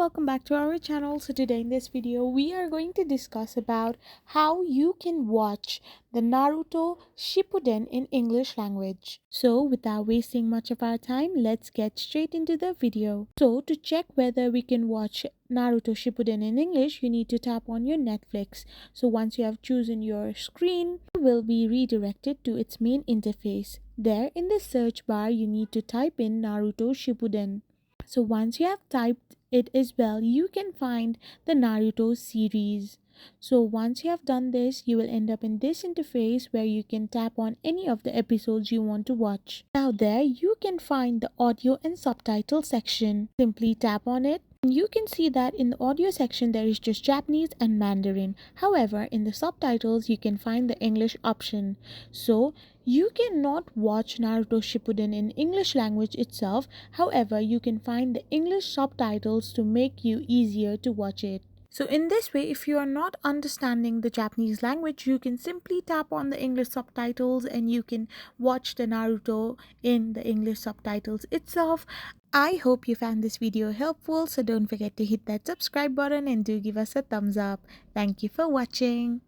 welcome back to our channel. So today in this video we are going to discuss about how you can watch the Naruto Shippuden in English language. So without wasting much of our time, let's get straight into the video. So to check whether we can watch Naruto Shippuden in English, you need to tap on your Netflix. So once you have chosen your screen, you will be redirected to its main interface. There in the search bar, you need to type in Naruto Shippuden. So once you have typed it as well, you can find the Naruto series. So once you have done this, you will end up in this interface where you can tap on any of the episodes you want to watch. Now there you can find the audio and subtitle section. Simply tap on it. You can see that in the audio section there is just Japanese and Mandarin. However, in the subtitles you can find the English option. So you cannot watch Naruto Shippuden in English language itself. However, you can find the English subtitles to make you easier to watch it. So in this way, if you are not understanding the Japanese language, you can simply tap on the English subtitles and you can watch the Naruto in the English subtitles itself. I hope you found this video helpful, so don't forget to hit that subscribe button and do give us a thumbs up. Thank you for watching.